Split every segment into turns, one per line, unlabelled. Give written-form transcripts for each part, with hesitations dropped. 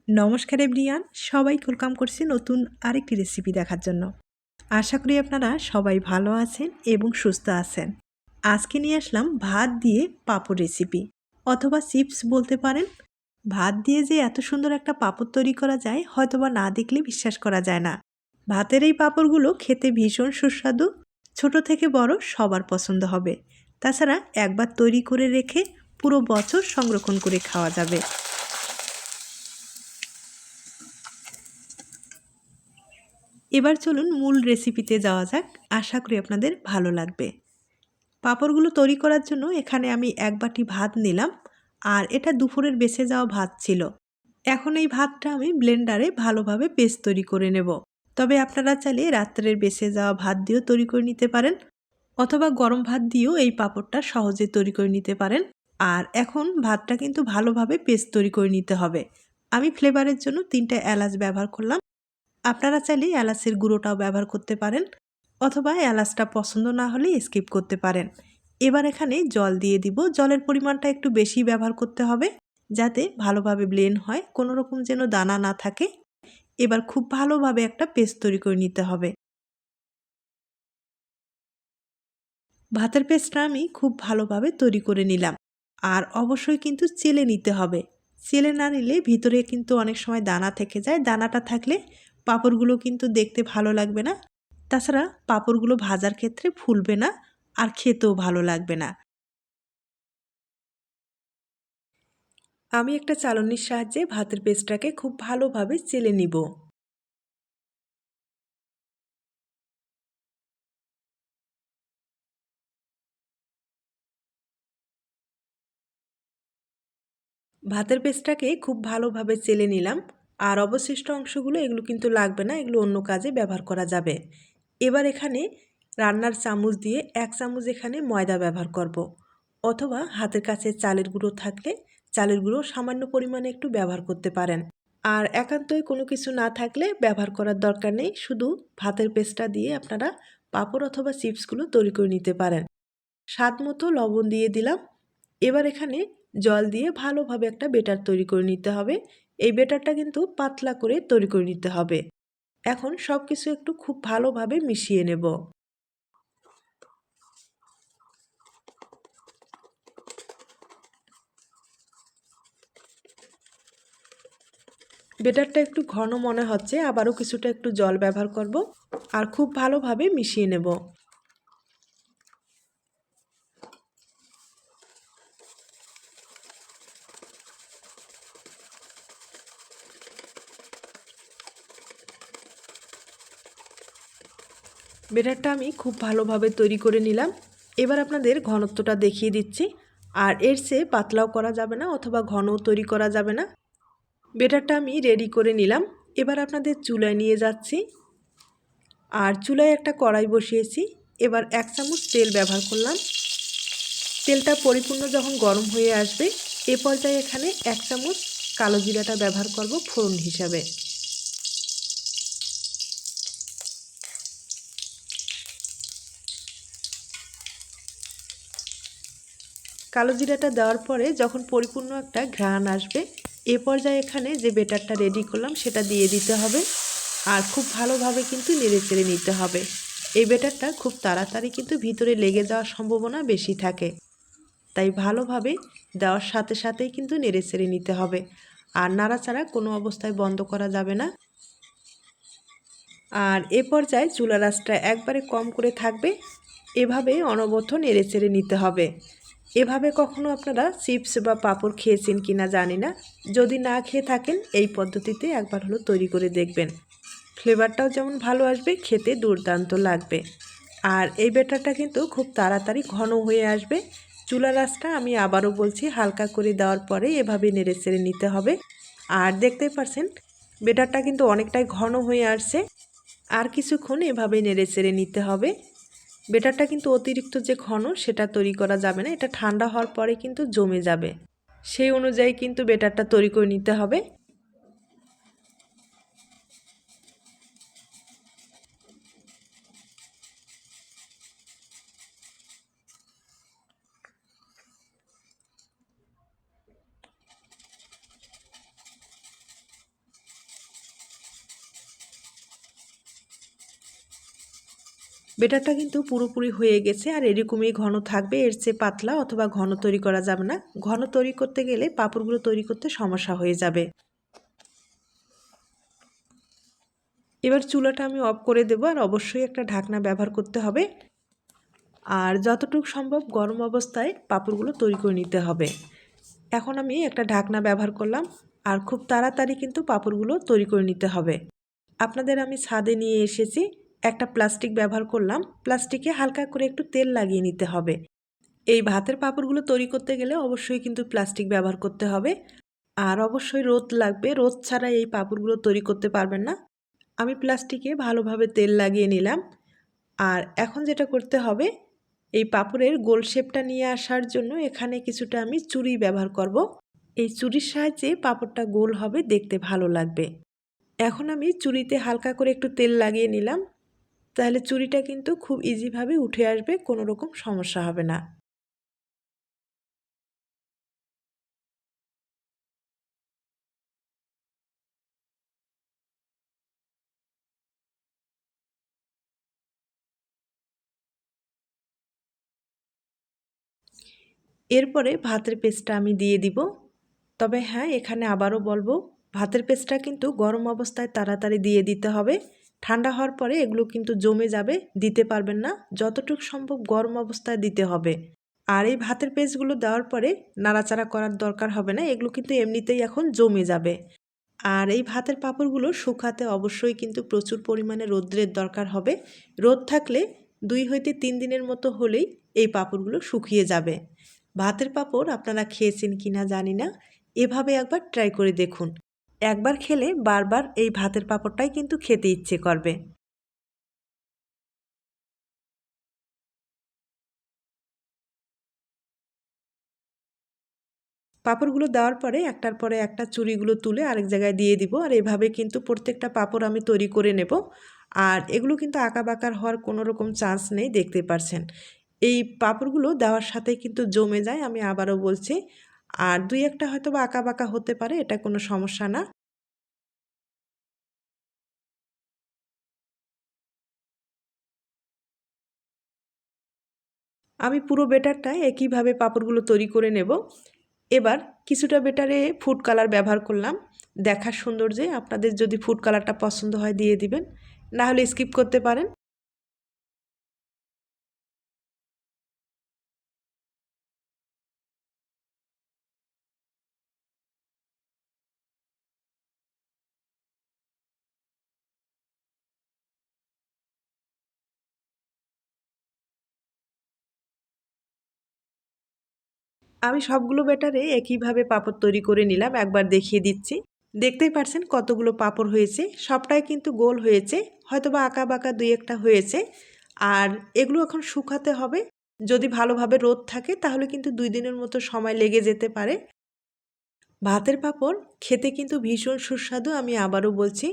নমস্কার এভরিওয়ান, সবাইকে ওয়েলকাম করছি নতুন আরেকটি রেসিপি দেখার জন্য। আশা করি আপনারা সবাই ভালো আছেন এবং সুস্থ আছেন। আজকে নিয়ে আসলাম ভাত দিয়ে পাঁপড় রেসিপি, অথবা চিপস বলতে পারেন। ভাত দিয়ে যে এত সুন্দর একটা পাঁপড় তৈরি করা যায় হয়তোবা না দেখলে বিশ্বাস করা যায় না। ভাতের এই পাঁপড়গুলো খেতে ভীষণ সুস্বাদু, ছোট থেকে বড় সবার পছন্দ হবে। তাছাড়া একবার তৈরি করে রেখে পুরো বছর সংরক্ষণ করে খাওয়া যাবে। এবার চলুন মূল রেসিপিতে যাওয়া যাক, আশা করি আপনাদের ভালো লাগবে। পাঁপড়গুলো তৈরি করার জন্য এখানে আমি 1 বাটি ভাত নিলাম, আর এটা দুপুরের বেঁচে যাওয়া ভাত ছিল। এখন এই ভাতটা আমি ব্লেন্ডারে ভালোভাবে পেস্ট তৈরি করে নেব। তবে আপনারা চাইলে রাত্রের বেঁচে যাওয়া ভাত দিয়েও তৈরি করে নিতে পারেন, অথবা গরম ভাত দিয়েও এই পাঁপড়টা সহজে তৈরি করে নিতে পারেন। আর এখন ভাতটা কিন্তু ভালোভাবে পেস্ট তৈরি করে নিতে হবে। আমি ফ্লেভারের জন্য 3টা এলাচ ব্যবহার করলাম। আপনারা চাইলে এলাচের গুঁড়োটাও ব্যবহার করতে পারেন, অথবা এলাচটা পছন্দ না হলে স্কিপ করতে পারেন। এবার এখানে জল দিয়ে দিব। জলের পরিমাণটা একটু বেশি ব্যবহার করতে হবে, যাতে ভালোভাবে ব্লেন্ড হয়, কোনো রকম যেন দানা না থাকে। এবার খুব ভালোভাবে একটা পেস্ট তৈরি করে নিতে হবে। ভাতের পেস্টটা আমি খুব ভালোভাবে তৈরি করে নিলাম। আর অবশ্যই কিন্তু চেলে নিতে হবে। চেলে না নিলে ভিতরে কিন্তু অনেক সময় দানা থেকে যায়। দানাটা থাকলে পাঁপড়গুলো কিন্তু দেখতে ভালো লাগবে না। তাছাড়া পাঁপড়গুলো ভাজার ক্ষেত্রে ফুলবে না, আর খেতেও ভালো লাগবে না। আমি একটা চালনির সাহায্যে ভাতের পেস্টটাকে খুব ভালোভাবে চেলে নিব। ভাতের পেস্টটাকে খুব ভালোভাবে চেলে নিলাম। আর অবশিষ্ট অংশগুলো এগুলো কিন্তু লাগবে না, এগুলো অন্য কাজে ব্যবহার করা যাবে। এবার এখানে রান্নার চামচ দিয়ে 1 চামচ এখানে ময়দা ব্যবহার করব, অথবা হাতের কাছে চালের গুঁড়ো থাকলে চালের গুঁড়ো সামান্য পরিমাণে একটু ব্যবহার করতে পারেন। আর একান্তই কোনো কিছু না থাকলে ব্যবহার করার দরকার নেই, শুধু ভাতের পেস্টটা দিয়ে আপনারা পাঁপড় অথবা চিপসগুলো তৈরি করে নিতে পারেন। স্বাদ মতো লবণ দিয়ে দিলাম। এবার এখানে জল দিয়ে ভালোভাবে একটা বেটার তৈরি করে নিতে হবে। এই বেটারটা কিন্তু পাতলা করে তৈরি করে নিতে হবে। এখন সব কিছু একটু খুব ভালোভাবে মিশিয়ে নেব। বেটারটা একটু ঘন মনে হচ্ছে, আবারও কিছুটা একটু জল ব্যবহার করব, আর খুব ভালোভাবে মিশিয়ে নেব। বেটারটা আমি খুব ভালোভাবে তৈরি করে নিলাম। এবার আপনাদের ঘনত্বটা দেখিয়ে দিচ্ছি। আর এর চেয়ে পাতলাও করা যাবে না, অথবা ঘনও তৈরি করা যাবে না। বেটারটা আমি রেডি করে নিলাম। এবার আপনাদের চুলায় নিয়ে যাচ্ছি। আর চুলায় একটা কড়াই বসিয়েছি। এবার 1 চামচ তেল ব্যবহার করলাম। তেলটা পরিপূর্ণ যখন গরম হয়ে আসবে, এ পর্যায়ে এখানে 1 চামচ কালো জিরাটা ব্যবহার করব ফোড়ন হিসাবে। কালো জিরাটা দেওয়ার পরে যখন পরিপূর্ণ একটা ঘ্রাণ আসবে, এ পর্যায়ে এখানে যে বেটারটা রেডি করলাম সেটা দিয়ে দিতে হবে। আর খুব ভালোভাবে কিন্তু নেড়েচেড়ে নিতে হবে। এই বেটারটা খুব তাড়াতাড়ি কিন্তু ভিতরে লেগে যাওয়ার সম্ভাবনা বেশি থাকে, তাই ভালোভাবে দেওয়ার সাথে সাথেই কিন্তু নেড়েচেড়ে নিতে হবে। আর নাড়াচাড়া কোনো অবস্থায় বন্ধ করা যাবে না। আর এ পর্যায়ে চুলার আঁচটা একবারে কম করে থাকবে। এভাবে অনবরত নেড়েচেড়ে নিতে হবে। এভাবে কখনো আপনারা চিপস বা পাঁপড় খেয়েছেন কিনা জানি না। যদি না খেয়ে থাকেন, এই পদ্ধতিতে একবার হলো তৈরি করে দেখবেন। ফ্লেভারটাও যেমন ভালো আসবে, খেতে দুর্দান্ত লাগবে। আর এই ব্যাটারটা কিন্তু খুব তাড়াতাড়ি ঘন হয়ে আসবে। চুলার আঁচটা আমি আবারও বলছি হালকা করে দেওয়ার পরে এভাবে নেড়েচেড়ে নিতে হবে। আর দেখতেই পাচ্ছেন ব্যাটারটা কিন্তু অনেকটাই ঘন হয়ে আসছে। আর কিছুক্ষণ এভাবে নেড়েচেড়ে নিতে হবে। ব্যাটারটা কিন্তু অতিরিক্ত যে ঘন সেটা তৈরি করা যাবে না, এটা ঠান্ডা হওয়ার পরে কিন্তু জমে যাবে। সেই অনুযায়ী কিন্তু ব্যাটারটা তৈরি করে নিতে হবে। বেটারটা কিন্তু পুরোপুরি হয়ে গেছে আর এরকমই ঘন থাকবে, এর চেয়ে পাতলা অথবা ঘন তৈরি করা যাবে না। ঘন তৈরি করতে গেলে পাঁপড়গুলো তৈরি করতে সমস্যা হয়ে যাবে। এবার চুলাটা আমি অফ করে দেব আর অবশ্যই একটা ঢাকনা ব্যবহার করতে হবে। আর যতটুকু সম্ভব গরম অবস্থায় পাঁপড়গুলো তৈরি করে নিতে হবে। এখন আমি একটা ঢাকনা ব্যবহার করলাম আর খুব তাড়াতাড়ি কিন্তু পাঁপড়গুলো তৈরি করে নিতে হবে। আপনাদের আমি ছাদে নিয়ে এসেছি, একটা প্লাস্টিক ব্যবহার করলাম, প্লাস্টিকে হালকা করে একটু তেল লাগিয়ে নিতে হবে। এই ভাতের পাঁপড়গুলো তৈরি করতে গেলে অবশ্যই কিন্তু প্লাস্টিক ব্যবহার করতে হবে আর অবশ্যই রোদ লাগবে, রোদ ছাড়া এই পাঁপড়গুলো তৈরি করতে পারবেন না। আমি প্লাস্টিকে ভালোভাবে তেল লাগিয়ে নিলাম আর এখন যেটা করতে হবে, এই পাঁপড়ের গোল শেপটা নিয়ে আসার জন্য এখানে কিছুটা আমি ছুরি ব্যবহার করব। এই ছুরির সাহায্যে পাঁপড়টা গোল হবে, দেখতে ভালো লাগবে। এখন আমি ছুরিতে হালকা করে একটু তেল লাগিয়ে নিলাম, তাহলে ছুরিটা কিন্তু খুব ইজিভাবে উঠে আসবে, কোনো রকম সমস্যা হবে না। এরপরে ভাতের পেস্টটা আমি দিয়ে দিব। তবে হ্যাঁ, এখানে আবারও বলবো, ভাতের পেস্টটা কিন্তু গরম অবস্থায় তাড়াতাড়ি দিয়ে দিতে হবে। ঠান্ডা হওয়ার পরে এগুলো কিন্তু জমে যাবে, দিতে পারবেন না। যতটুকু সম্ভব গরম অবস্থায় দিতে হবে। আর এই ভাতের পেস্টগুলো দেওয়ার পরে নাড়াচাড়া করার দরকার হবে না, এগুলো কিন্তু এমনিতেই এখন জমে যাবে। আর এই ভাতের পাঁপড়গুলো শুকাতে অবশ্যই কিন্তু প্রচুর পরিমাণে রৌদ্রের দরকার হবে। রোদ থাকলে 2 হইতে 3 দিনের মতো হলেই এই পাঁপড়গুলো শুকিয়ে যাবে। ভাতের পাঁপড় আপনারা খেয়েছেন কিনা জানি না, এভাবে একবার ট্রাই করে দেখুন। একবার খেলে বারবার এই ভাতের পাঁপড়টাই কিন্তু খেতে ইচ্ছে করবে। পাঁপড়গুলো দেওয়ার পরে একটার পরে একটা চুড়িগুলো তুলে আরেক জায়গায় দিয়ে দিব আর এভাবে কিন্তু প্রত্যেকটা পাঁপড় আমি তৈরি করে নেব। আর এগুলো কিন্তু আঁকাবাঁকার হওয়ার কোনো রকম চান্স নেই, দেখতে পারছেন। এই পাঁপড়গুলো দেওয়ার সাথে কিন্তু জমে যায়, আমি আবারও বলছি। আর 2-1টা হয়তো বা আঁকাবাঁকা হতে পারে, এটা কোনো সমস্যা না। আমি পুরো বেটারটা একইভাবে পাঁপড়গুলো তৈরি করে নেব। এবার কিছুটা বেটারে ফুড কালার ব্যবহার করলাম দেখার সৌন্দর্যে। আপনাদের যদি ফুড কালারটা পছন্দ হয় দিয়ে দিবেন, না হলে স্কিপ করতে পারেন। আমি সবগুলো ব্যাটারে একইভাবে পাঁপড় তৈরি করে নিলাম, একবার দেখিয়ে দিচ্ছি। দেখতেই পারছেন কতগুলো পাঁপড় হয়েছে, সবটাই কিন্তু গোল হয়েছে, হয়তো বা আঁকা বাঁকা 2-1টা হয়েছে। আর এগুলো এখন শুকাতে হবে। যদি ভালোভাবে রোদ থাকে তাহলে কিন্তু 2 দিনের মতো সময় লেগে যেতে পারে। ভাতের পাঁপড় খেতে কিন্তু ভীষণ সুস্বাদু, আমি আবারও বলছি।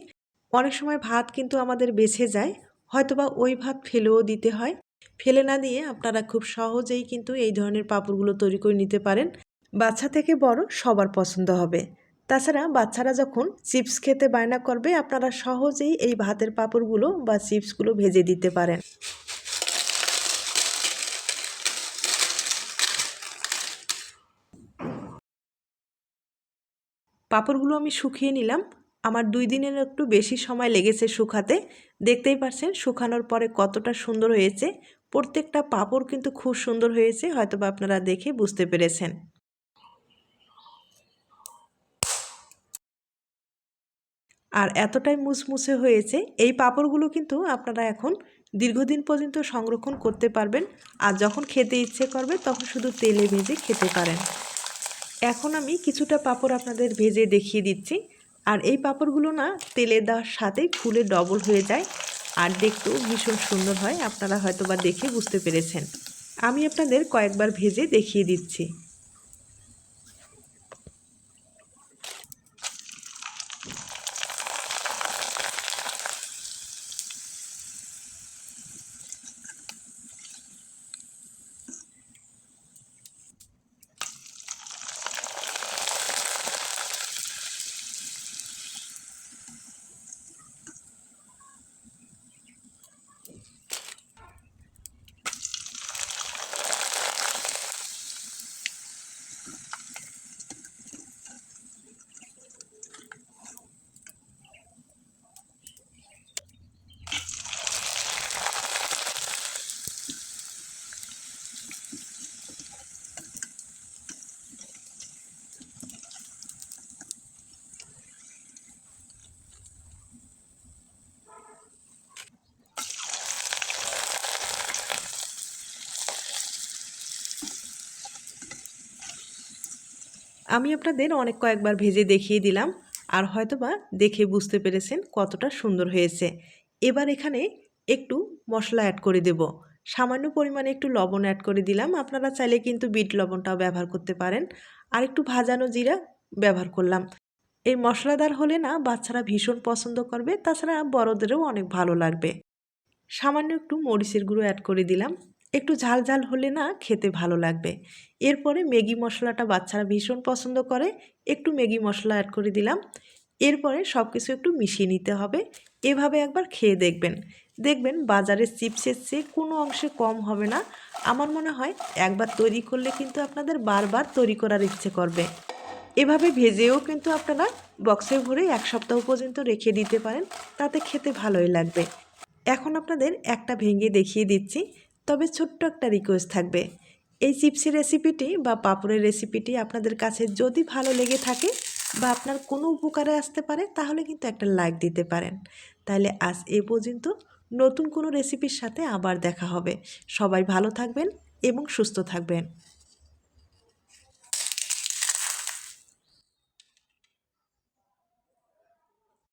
অনেক সময় ভাত কিন্তু আমাদের বেঁচে যায়, হয়তোবা ওই ভাত ফেলেও দিতে হয়। ফেলে না দিয়ে আপনারা খুব সহজেই কিন্তু এই ধরনের পাঁপড়গুলো তৈরি করে নিতে পারেন। বাচ্চা থেকে বড় সবার পছন্দ হবে। তাছাড়া বাচ্চারা যখন চিপস খেতে বায়না করবে, আপনারা সহজেই এই ভাতের পাঁপড়গুলো বা চিপসগুলো ভেজে দিতে পারেন। পাঁপড়গুলো আমি শুকিয়ে নিলাম। আমার 2 দিনের একটু বেশি সময় লেগেছে শুকাতে। দেখতেই পাচ্ছেন শুকানোর পরে কতটা সুন্দর হয়েছে। প্রত্যেকটা পাঁপড় কিন্তু খুব সুন্দর হয়েছে, হয়তোবা আপনারা দেখে বুঝতে পেরেছেন। আর এতটাই মুচমুচে হয়েছে, এই পাঁপড়গুলো কিন্তু আপনারা এখন দীর্ঘদিন পর্যন্ত সংরক্ষণ করতে পারবেন। আর যখন খেতে ইচ্ছে করবে তখন শুধু তেলে ভেজে খেতে পারেন। এখন আমি কিছুটা পাঁপড় আপনাদের ভেজে দেখিয়ে দিচ্ছি। আর এই পাঁপড়গুলো না তেলে দেওয়ার সাথেই ফুলে ডবল হয়ে যায় আর দেখতেও ভীষণ সুন্দর হয়, আপনারা হয়তোবা দেখে বুঝতে পেরেছেন। আমি আপনাদের কয়েকবার ভেজে দেখিয়ে দিচ্ছি। আমি আপনাদের অনেক কয়েকবার ভেজে দেখিয়ে দিলাম, আর হয়তোবা দেখে বুঝতে পেরেছেন কতটা সুন্দর হয়েছে। এবার এখানে একটু মশলা অ্যাড করে দেব। সামান্য পরিমাণে একটু লবণ অ্যাড করে দিলাম, আপনারা চাইলে কিন্তু বিট লবণটাও ব্যবহার করতে পারেন। আর একটু ভাজানো জিরা ব্যবহার করলাম। এই মশলাদার হলে না বাচ্চারা ভীষণ পছন্দ করবে, তাছাড়া বড়দেরও অনেক ভালো লাগবে। সামান্য একটু মরিচের গুঁড়ো অ্যাড করে দিলাম, একটু ঝাল ঝাল হলে না খেতে ভালো লাগবে। এরপরে ম্যাগি মশলাটা বাচ্চারা ভীষণ পছন্দ করে, একটু ম্যাগি মশলা অ্যাড করে দিলাম। এরপরে সব কিছু একটু মিশিয়ে নিতে হবে। এভাবে একবার খেয়ে দেখবেন, দেখবেন বাজারের চিপসের চেয়ে কোনো অংশে কম হবে না। আমার মনে হয় একবার তৈরি করলে কিন্তু আপনাদের বারবার তৈরি করার ইচ্ছে করবে। এভাবে ভেজেও কিন্তু আপনারা বক্সে ভরে 1 সপ্তাহ পর্যন্ত রেখে দিতে পারেন, তাতে খেতে ভালোই লাগবে। এখন আপনাদের একটা ভেঙে দেখিয়ে দিচ্ছি, তবে ছোট্ট একটা রিকোয়েস্ট থাকবে। এই চিপসের রেসিপিটি বা পাঁপড়ের রেসিপিটি আপনাদের কাছে যদি ভালো লেগে থাকে বা আপনার কোনো উপকারে আসতে পারে, তাহলে কিন্তু একটা লাইক দিতে পারেন। তাহলে আজ এ পর্যন্ত, নতুন কোনো রেসিপির সাথে আবার দেখা হবে। সবাই ভালো থাকবেন এবং সুস্থ থাকবেন।